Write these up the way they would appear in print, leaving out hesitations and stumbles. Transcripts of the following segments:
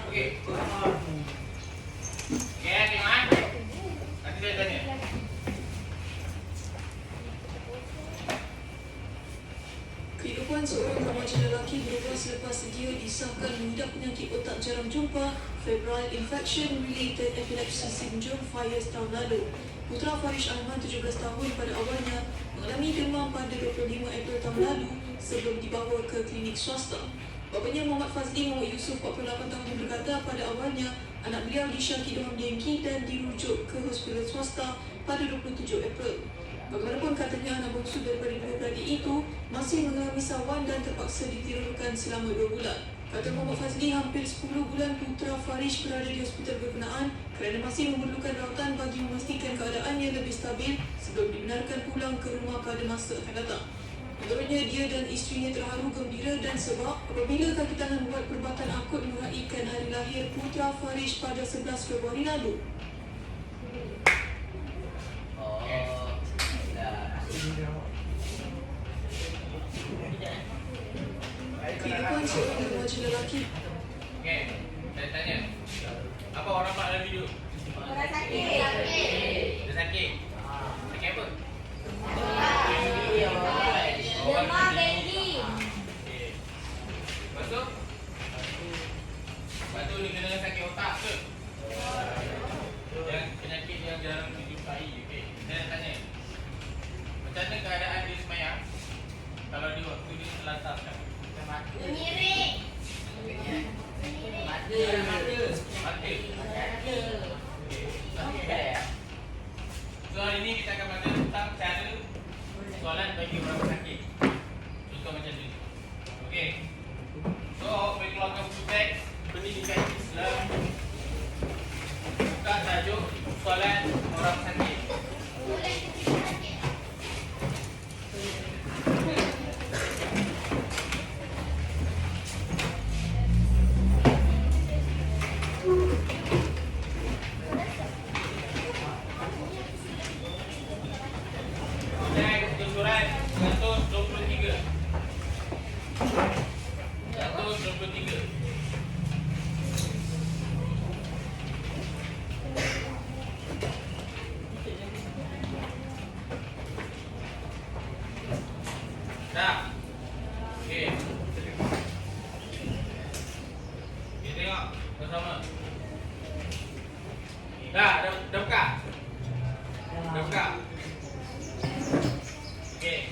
Okey. Okey, tengok. Nanti saya tanya. Kehidupan seorang remaja lelaki berubah selepas dia disahkan mengidap penyakit otak jarang jumpa Febrile Infection Related Epilepsy Syndrome 5 years tahun lalu. Putra Farish Ahmad, 17 tahun, pada awalnya mengalami demam pada 25 April tahun lalu sebelum dibawa ke klinik swasta. Bapanya Muhammad Fazli Muhammad Yusuf, 48 tahun, berkata pada awalnya anak beliau disyaki demam dengki dan dirujuk ke hospital swasta pada 27 April. Bagaimanapun, katanya anak bongsu daripada dua beradik itu masih mengalami sawan dan terpaksa ditidurkan selama 2 bulan. Kata Muhammad Fazli, hampir 10 bulan putra Farish berada di hospital berkenaan kerana masih memerlukan rawatan bagi memastikan keadaannya lebih stabil sebelum dibenarkan pulang ke rumah pada masa akan datang. Menurutnya, dia dan isterinya terharu gembira dan sebab apabila kaki tangan membuat perubatan akut meraihkan hari lahir putra Farish pada 11 Februari lalu. Kehidupan seorang remaja lelaki. Okey, saya tanya. Apa orang mak dalam video? Orang sakit. Dia sakit. Sakit apa? Demam dengki. Okey. Lepas tu? Lepas tu dia kena sakit otak ke? Yang penyakit yang jarang dijumpai. Okey, saya tanya. Macam mana keadaan dia semayang kalau di waktu dia terlantarkan? Mengiring. Mata. So hari ni kita akan belajar tentang cara soalan bagi orang sakit. Contoh macam ni. Okey. So awak boleh keluarkan buku teks Pendidikan Islam. Buka tajuk soalan orang sakit. Surat 123. 123. Dah. Okey. Kita tengok bersama. Dah buka. Dah buka. Okey.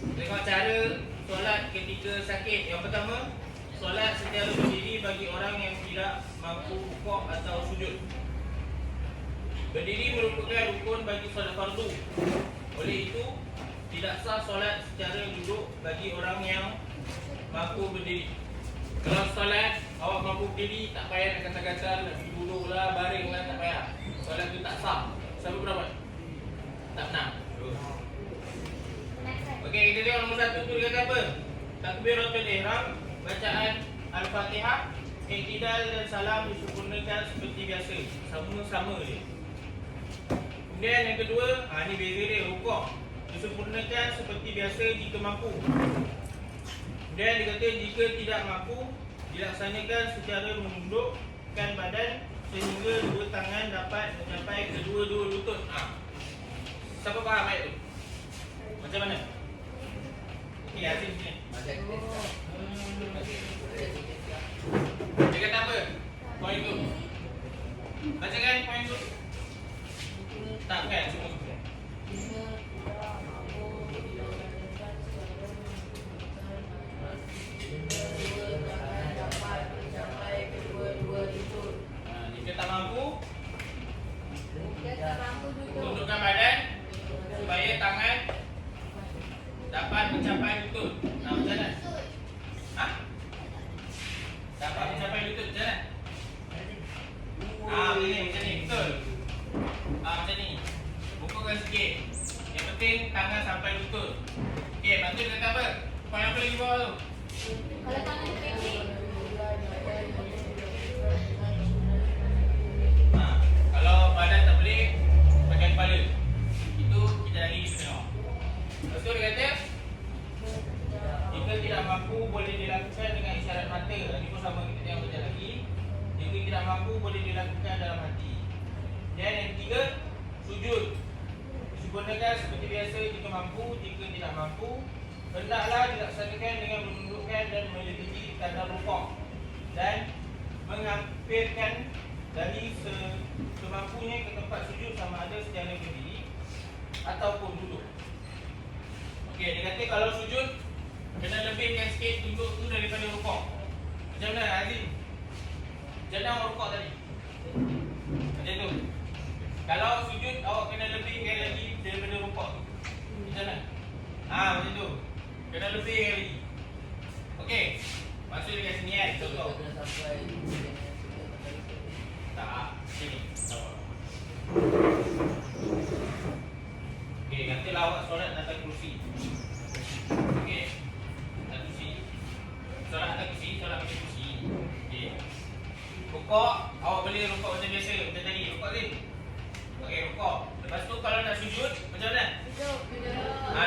Tengok cara solat ketika sakit. Yang pertama, solat secara berdiri bagi orang yang tidak mampu rukuk atau sujud. Berdiri merupakan rukun bagi solat fardu. Oleh itu, tidak sah solat secara duduk bagi orang yang mampu berdiri. Kalau solat awak mampu berdiri, tak payah nak kata-kata nak pergi duduk lah, baring lah, tak payah. Solat tu tak sah. Siapa berapa? Tak pernah. Okey, kita tengok nombor 1 tu dia kata apa? Takbiratul ihram, bacaan Al-Fatihah, i'tidal dan salam disempurnakan seperti biasa. Sama-sama dia. Kemudian yang kedua, ni beza dia, rukuk. Disempurnakan seperti biasa jika mampu. Kemudian dia kata jika tidak mampu, dilaksanakan secara menundukkan badan sehingga dua tangan dapat mencapai kedua-dua lutut. Siapa faham ayat tu? Macam mana? Okey, Azim sini. Dia kata apa? Poin tu. Bacakan poin tu. Tak kan? Semua. Jika tak mampu, tundukkan badan supaya tangan dapat mencapai lutut. Macam mana? Dapat mencapai lutut macam mana? Begini, macam ni, betul. Macam ni. Bukukan sikit. Yang penting tangan sampai lutut. Okey, bantu dia kata apa? Poin apa lagi bawah tu? Kalau tangan pendek. Kalau badan tak boleh, pakai kepala. Itu kita lagi kita tengok. Lepas tu dia kata, jika tidak mampu boleh dilakukan dengan isyarat mata. Ini pun sama, kita tengok sekejap lagi. Dia tidak mampu boleh dilakukan dalam hati. Dan yang ketiga, sujud. Sempurnakan seperti biasa jika mampu, jika tidak mampu, hendaklah dilaksanakan dengan menundukkan dan melebihi tanda rukuk dan menghampirkan dari semampunya ke tempat sujud sama ada secara berdiri ataupun duduk. Okey, dia kata kalau sujud kena lebihkan sikit duduk tu daripada rukuk. Macam mana Azim? Macam mana awak rukuk tadi? Macam tu. Kalau sujud awak kena lebihkan lagi daripada rukuk tu. Macam mana? Macam tu. Kena lebihkan lagi. Okey. Maksud dekat sini kan, contoh. Tak, sini. Okey, katalah awak solat atas kerusi. Okey. Atas kerusi. Solat atas kerusi, solat atas kerusi. Okey. Rukuk, awak boleh rukuk macam biasa, macam tadi. Rukuk ni. Okey, rukuk. Lepas tu kalau nak sujud, macam mana? Duduk.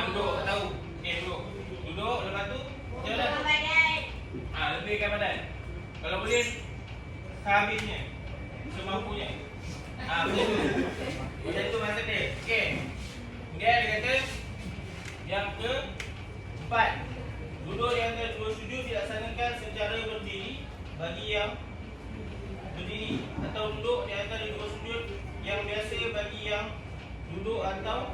Duduk, tak tahu. Okey, duduk. Duduk, lepas tu macam mana? Duduk badan. Lebihkan badan. Kalau boleh sehabisnya, semampunya. Macam tu. Macam tu maksud dia. Okey. Kemudian dia kata yang keempat, duduk di antara dua sujud dilaksanakan secara berdiri bagi yang berdiri, atau duduk di antara dua sujud yang biasa bagi yang duduk, atau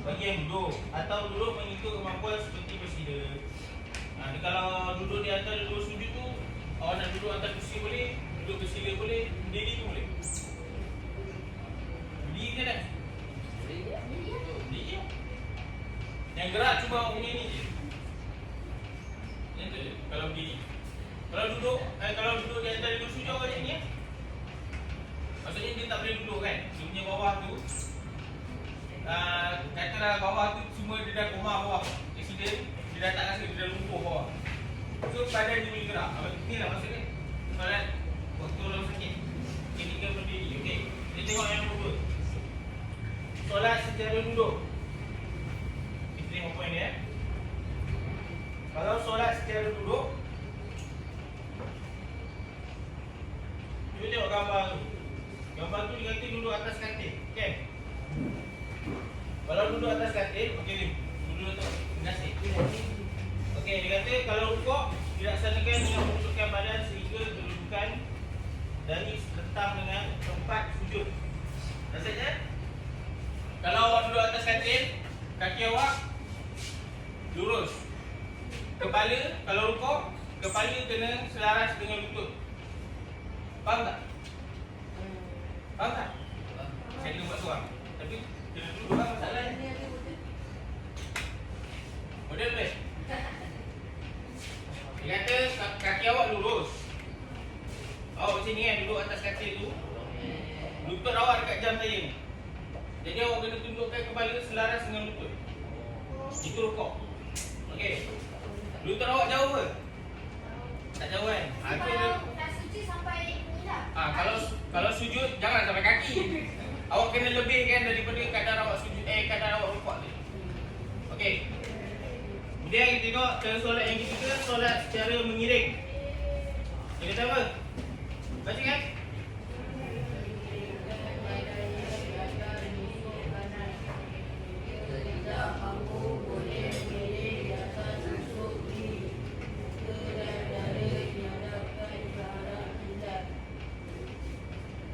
bagi yang duduk, atau duduk mengikut kemampuan seperti bersila. Kalau duduk di antara dua sujud tu, awak nak duduk atas kursi boleh, duduk bersila boleh, berdiri pun boleh. Berdiri ke tak? Berdiri. Yang gerak cuma awak punya ni je. Macam tu je, kalau berdiri. Kalau duduk di antara dua sujud awak macam ni. Maksudnya dia tak boleh duduk kan. Dia punya bawah tu, katalah bawah tu semua dia dah koma bawah. Accident, dia dah tak rasa, dia dah lumpuh bawah. So badan dia boleh gerak. Ini lah maksudnya. Solat waktu orang sakit, ketika berdiri. Okey, kita tengok yang kedua. Solat secara duduk. Kita tengok poin dia. Kalau solat secara duduk, cuba tengok gambar tu. Gambar tu dia kata duduk atas katil. Kan? Kalau duduk atas katil, okey ni. Duduk atas katil. Okey, dia kata kalau rukuk dilaksanakan dengan menundukkan badan sehingga kedudukan dari rentang dengan tempat sujud. Maksudnya, kalau awak duduk atas katil, kaki awak lurus. Kepala, kalau rukuk, kepala kena selaras dengan lutut. Faham tak? Faham tak? Saya kena buat seorang. Tapi kena duduk lah masalahnya. Model best. Dia kata kaki awak lurus. Awak macam ni kan, duduk atas katil tu. Lutut awak dekat jam saya ni. Jadi awak kena tundukkan kepala selaras dengan lutut. Itu rukuk. Okey. Lutut awak jauh ke? Tak jauh kan? Tak suci sampai ni dah. Kalau sujud jangan sampai kaki. Awak kena lebihkan daripada kadar awak sujud, kadar awak rukuk tu. Okey. Kemudian kita tengok solat yang ketiga, solat secara mengiring. Dia kata apa? Baca kan?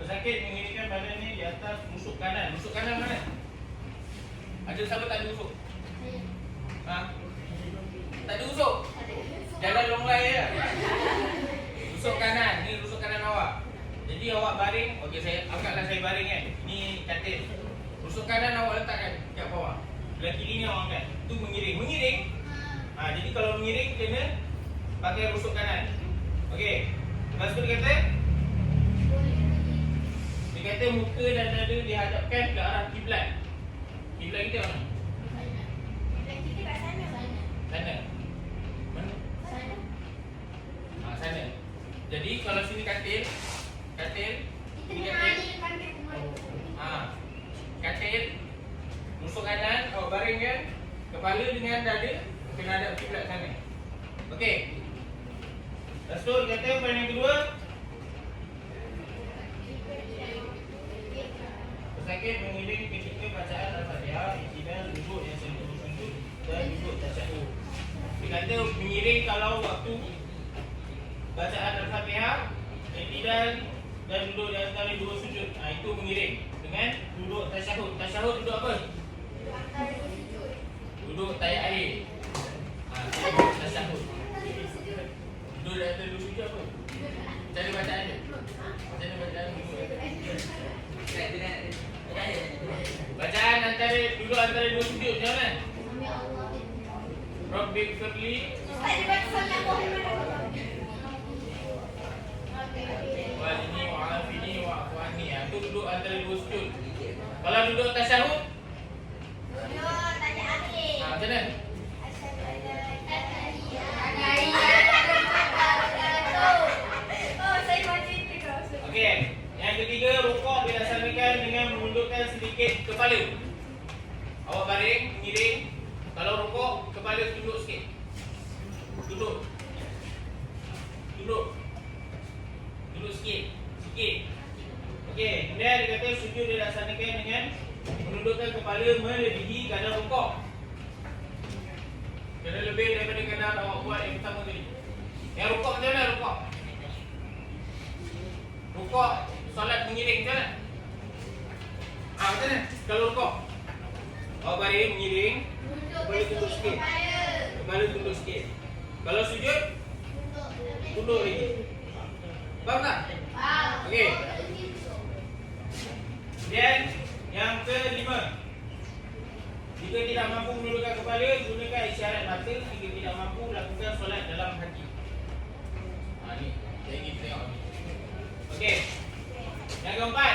Pesakit mengiringkan badannya di atas rusuk kanan. Rusuk kanan mana? Ada siapa tak ada rusuk? Tak ada rusuk? Jalan long lay je. Rusuk kanan, ni rusuk kanan awak. Jadi awak baring, okey saya angkatlah saya baring kan. Ni katil. Rusuk kanan awak letakkan kat bawah. Belah kiri ni awak angkat. Tu mengiring. Mengiring. Jadi kalau mengiring kena pakai rusuk kanan. Okey. Lepas tu dia kata muka dan dada dihadapkan ke arah kiblat. Kiblat kita mana? Kita kat sana. Sana. Mana? Sana. Sana. Jadi kalau sini katil, ini Kita katil. ni depan rumah. Katil, rusuk kanan, awak baringkan kepala dengan dada kena hadap kiblat sana. Okey. Lepas tu dia kata poin yang kedua, pesakit mengiring ketika bacaan Al-Fatihah, i'tidal, duduk yang selalu sujud dan duduk tasyahud. Dia kata mengiring kalau waktu bacaan Al-Fatihah, i'tidal dan duduk di antara dua sujud. Itu mengiring dengan duduk tasyahud. Tasyahud duduk apa? Antara dua sujud. Duduk tayak air. Duduk tasyahud. Duduk di antara dua sujud apa? Cara bacaan dia. Cara bacaan duduk. Bacaan antara duduk antara dua sujud macam mana? Ya Allah. Rabbi firli Ustaz dia baca solat Muhammad apa? walini wa'afini wa'afu anni. Itu duduk antara dua sujud. Kalau duduk tasyahud, Duduk tanya akhir. macam mana? Asyhadu an la ilaha illallah. Oh, saya baca itu kau. Okey. Yang ketiga, rukuk dilaksanakan dengan menundukkan sedikit kepala. Awak baring, mengiring. Kalau rukuk, kepala tunduk sikit. Tunduk. Tunduk. Tunduk sikit. Sikit. Okey. Kemudian dia kata sujud dilaksanakan dengan menundukkan kepala melebihi kadar rukuk. Kena lebih daripada kadar awak buat yang pertama tadi. Yang rukuk macam mana rukuk? Rukuk solat mengiring macam mana? Macam mana? Kalau rukuk awak baring mengiring, kepala tunduk sikit. Kepala tunduk sikit. Kalau sujud, tunduk lagi. Faham tak? Okey. Kemudian yang kelima, jika tidak mampu menundukkan kepala, gunakan isyarat mata. Jika tidak mampu, lakukan solat dalam hati. Ni, saya ingin tengok ni. Okey. Yang keempat,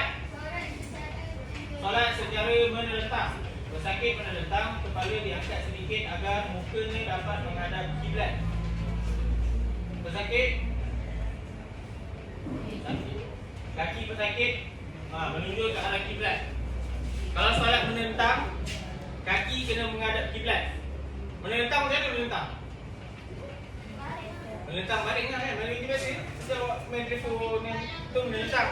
solat secara menentang. Pesakit menentang, kepala diangkat sedikit agar mukanya dapat menghadap kiblat. Pesakit, kaki pesakit menunjuk ke arah kiblat. Kalau solat menentang, kaki kena menghadap kiblat. Menentang macam mana menentang? Menentang baring lah kan? Baring ni biasa. Kita awak main telefon yang tu menentang.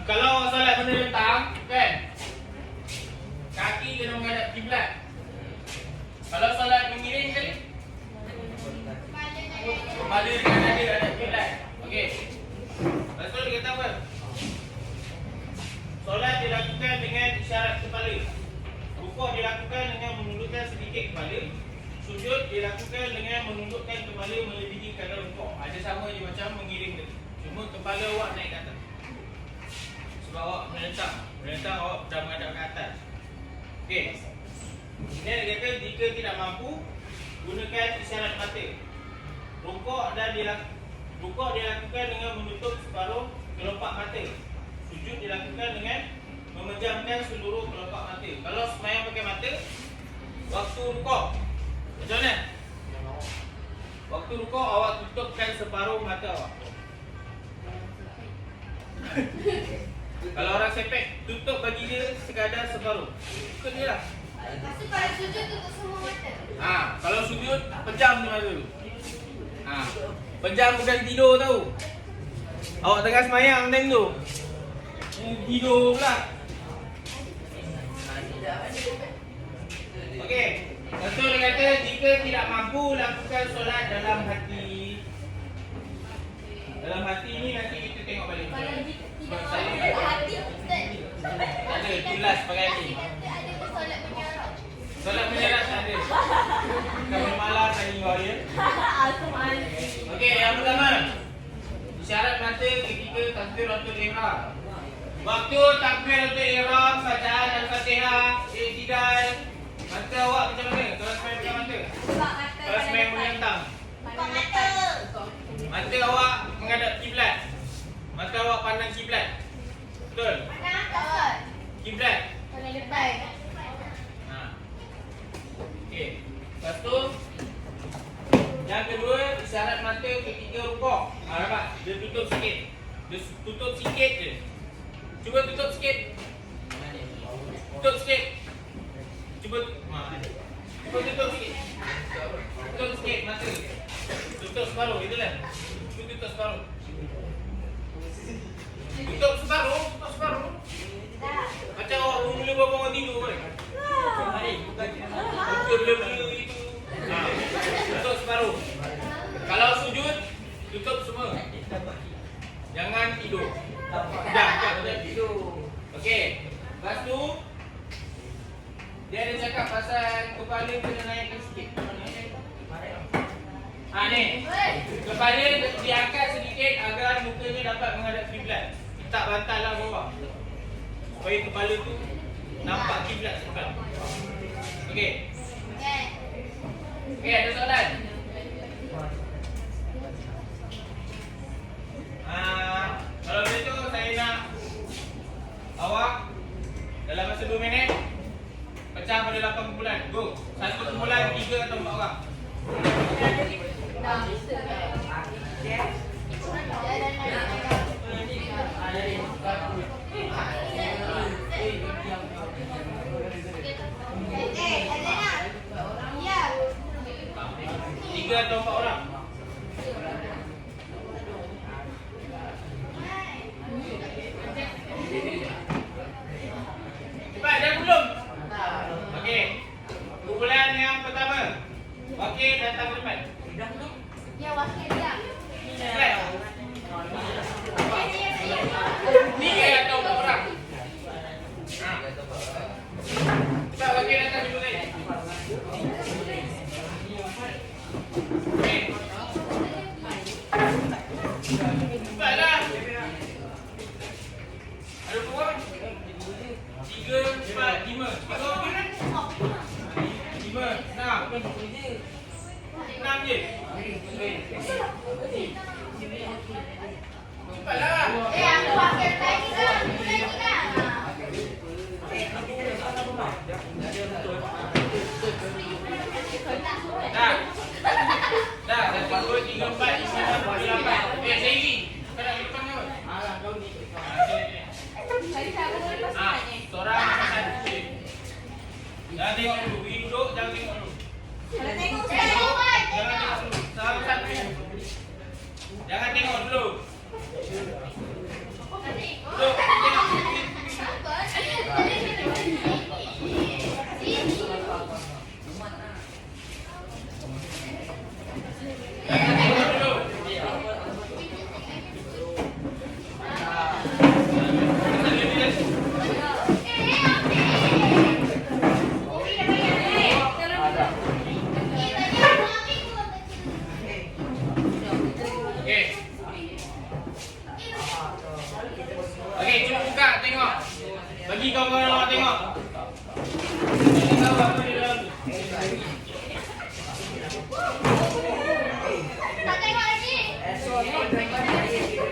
Kalau solat menentang kan, kaki kena menghadap kiblat. Kalau solat mengiring tadi, kepala dengan dada hadap kiblat. Okey. Lepas tu dia kata apa? Solat dilakukan dengan isyarat kepala. Rukuk dilakukan dengan menundukkan sedikit kepala. Sujud dilakukan dengan menundukkan kepala melebihi kadar rukuk. Ada sama je macam mengiring tadi. Cuma kepala awak naik ke atas. Sebab awak menentang. Menentang awak dah menghadap ke atas. Okey. Kemudian dia kata jika tidak mampu, gunakan isyarat mata. Rukuk dilakukan dengan menutup separuh kelopak mata. Sujud dilakukan dengan memejamkan seluruh kelopak mata. Kalau sembahyang pakai mata, waktu rukuk macam mana? Waktu rukuk awak tutupkan separuh mata awak. Kalau orang sepek, tutup bagi dia sekadar separuh. Ikut dia lah. Lepas tu kalau sujud tutup semua mata. Kalau sujud, pejam je mata tu. Pejam bukan tidur tau. Awak tengah semayang time tu, tidur pula. Okey. Lepas tu dia kata jika tidak mampu, lakukan solat dalam hati. Dalam hati ni nanti kita tengok balik. Kalau tidak Sebab saya mampu hati Ustaz. tak ada jelas pakai hati. Ada ke solat menyerap? Solat menyerap tak ada. Kami malas hari ni ya. Okey, yang pertama, isyarat mata ketika takbiratul ihram. Waktu takbiratul ihram, bacaan Al-Fatihah, i'tidal, mata awak macam mana? Kalau sembahyang pegang mata. Kalau sembahyang menentang, Buka mata. mata awak menghadap kiblat. Mata awak pandang kiblat. Betul? Pandang atas. Kiblat. Pandang depan. Okey. Lepas tu yang kedua, isyarat mata ketika rukuk. Nampak? Dia tutup sikit. Dia tutup sikit je. Cuba tutup sikit. Tutup sikit. Cuba tutup sikit. Tutup sikit mata. Tutup separuh, itulah. Cuba tutup separuh. Tutup separuh, tutup separuh. Macam orang mula bangun tidur kan. Tutup bela-bela itu. Tutup separuh. Kalau sujud, tutup semua. Jangan tidur. Jangan tidur. Okey. Lepas tu dia ada cakap pasal kepala kena naikkan sikit. Ni. Kepala diangkat sedikit agar mukanya dapat menghadap kiblat. Tak bantallah bawah. Supaya kepala tu nampak kiblat sekali. Okey. Okey, ada soalan? Kalau begitu saya nak awak dalam masa 2 minit pecah pada 8 kumpulan. Go. Satu kumpulan 3 atau 4 orang. Tiga atau 4 orang. Cepat, dah belum? Okey. Kumpulan yang pertama. Wakil datang ke depan. Ya, wakil dia. Cepat. 3 atau 4 orang. Cepat, wakil datang dulu tadi. Okey. Cepatlah. Ada berapa orang? 3, 4, 5. 5 wakil kan? 5, 6. 6 je. Cepatlah. Aku wakil lagi kan? Dah. Dah, 1, 2, 3, 4, 5, 6, 7, 8. Zairi. Kau nak ke depan ke? Seorang satu je. Jangan tengok dulu. Pergi duduk, jangan tengok dulu. Jangan tengok dulu. Seorang satu. Jangan tengok dulu. Duduk, tengok. Jangan tengok dulu. Okey, cuba buka tengok. Bagi kawan-kawan awak tengok. Bagi tahu apa di dalam tu. Tak tengok lagi.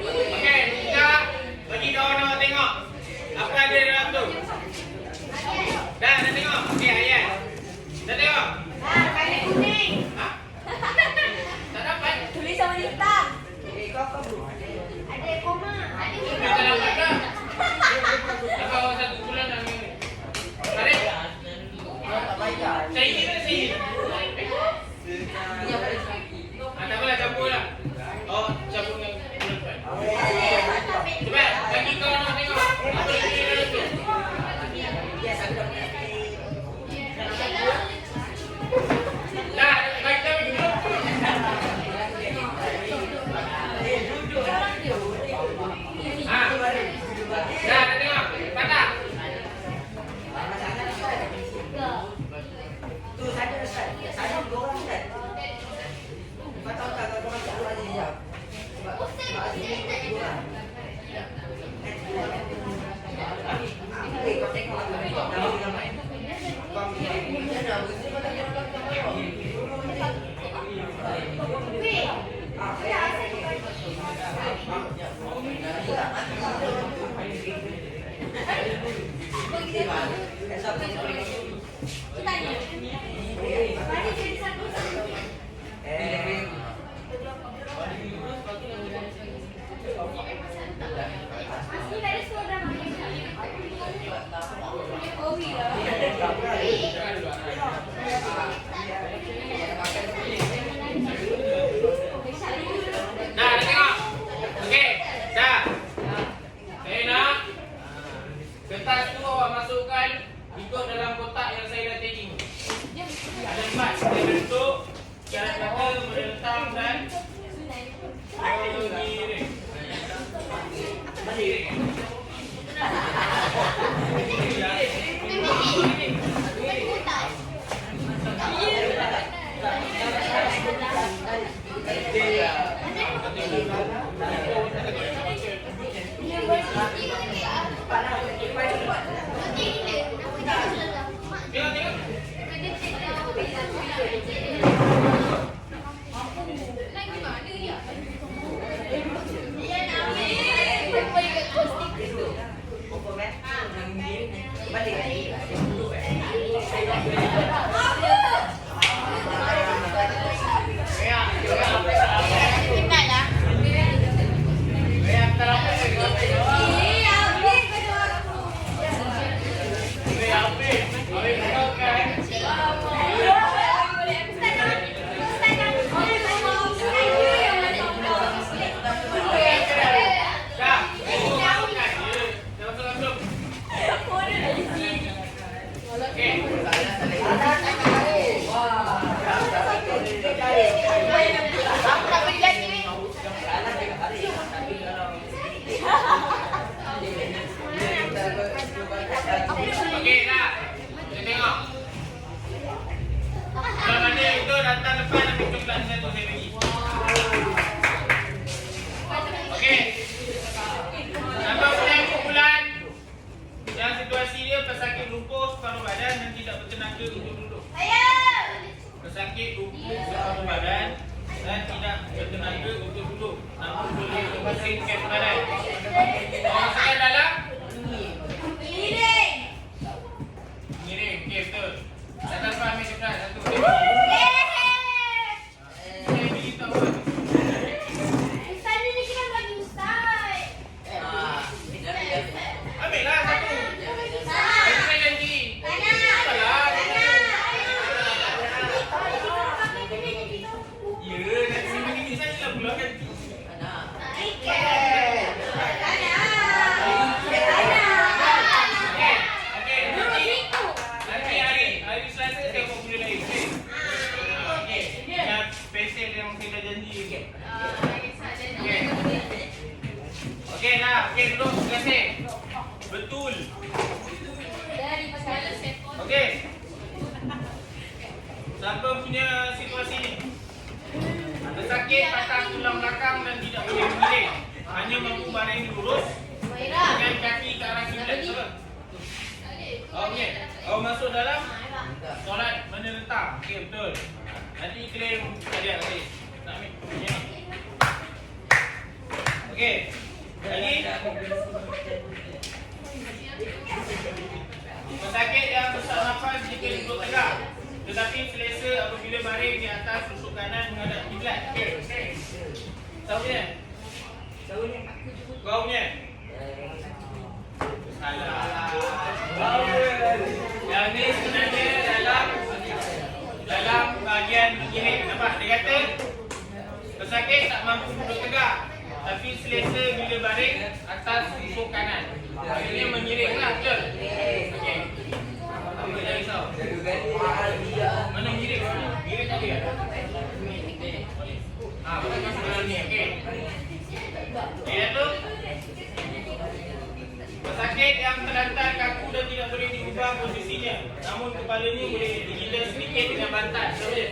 Okey, buka. Bagi kawan awak tengok. Apa ada di dalam tu? Dah tengok. Okey, ayat. Dah tengok. Kain kuning. Ha? Tak dapat. Tulisan warna hitam. Ada koma. Tak dapat dah. Dapat orang satu bulan dah ni. Tarik. Saya ini mana saya ini? Tak apalah, campur lah. Oh, campur dengan bulan depan. Cepat, bagi kawan awak tengok. Apa yang di dalam tu? Dah, bagi tahu dulu. Dah tengok. Patah. Okey dah. Kita tengok. Kalau mana itu datang depan ambil coklat satu saya bagi. Okey. Sampai punya kumpulan yang situasi dia pesakit lumpuh separuh badan dan tidak bertenaga untuk duduk. Pesakit lumpuh separuh badan dan tidak bertenaga untuk duduk. Namun boleh membersihkan badan. Masukkan dalam. Miring, okey betul. Datang depan ambil coklat satu saya bagi. Saya bagi tahu. Ambil lah satu. Saya janji. Salah. Ya, nanti saya bagi ni sajalah pula ganti. Nanti hari Selasa saya buat benda lain. Okey. Yang special yang saya dah janji. Okey. Okey dah. Okey duduk. Terima kasih. Betul. Okey. Siapa punya situasi ni? Pesakit patah tulang belakang dan tidak boleh bermiring. Hanya mampu baring lurus dengan kaki ke arah kiblat. Okey. Awak masuk dalam solat menentang. Okey betul. Nanti klaim hadiah tadi. Nak ambil. Okey. Lagi. Pesakit yang sesak nafas jika duduk tegak, tetapi selesa apabila baring di atas tusuk kanan menghadap kiblat. Okey. Tahu punya? Kau punya? Salah. Yang ni sebenarnya dalam bahagian kiri. Nampak? Dia kata pesakit tak mampu duduk tegak, tapi selesa bila baring atas tusuk kanan. Maksudnya mengiring lah, betul? Okey. Apa jangan risau. Mana mengiring? Mengiring tak ada? Bukan masuk dalam ni, okey. Okey, tu. Pesakit yang terlantar kaku dan tidak boleh diubah posisinya, namun kepalanya boleh digila sedikit dengan bantal. Betul je?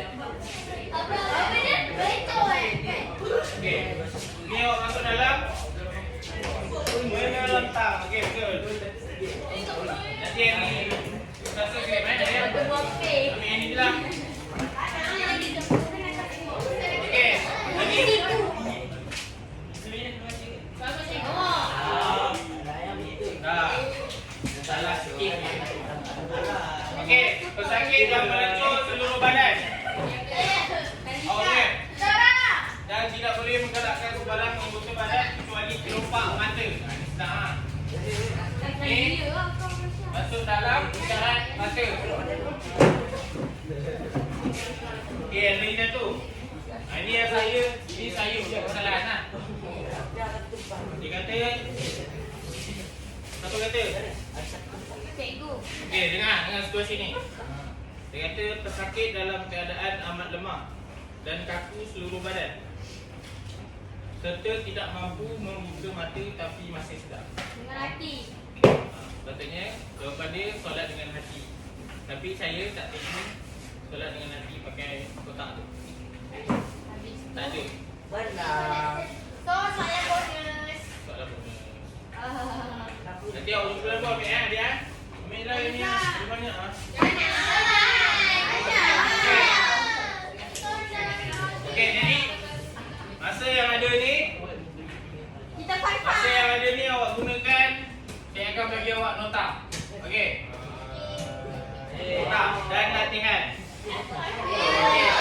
Okey. Ni awak masuk dalam menentang. Okey, betul. Nanti yang ni rasa sikit mana dia? Ambil yang ni je lah. Okey. Lagi. Salah sikit. Okey, pesakit yang melecur seluruh badan. Okey. Dan tidak boleh menggerakkan sebarang anggota badan kecuali terompak mata. Nah. Okey. Masuk dalam isyarat mata. Okey, yang lain dah tu. Ini yang saya punya kesalahan lah. Dia kata apa kata? Cikgu. Okey, dengar situasi ni. Dia kata pesakit dalam keadaan amat lemah dan kaku seluruh badan, serta tidak mampu membuka mata tapi masih sedar. Dengan hati. Patutnya jawapan dia solat dengan hati. Tapi saya tak terima solat dengan hati pakai kotak tu. Tak ada. Benar. tu ambil dia. Ambil lah ini. Di mana ah? Okey, jadi masa yang ada ni, Kita five masa yang ada ni awak gunakan. Saya akan bagi awak nota. Okey. Nota dan latihan. Okey.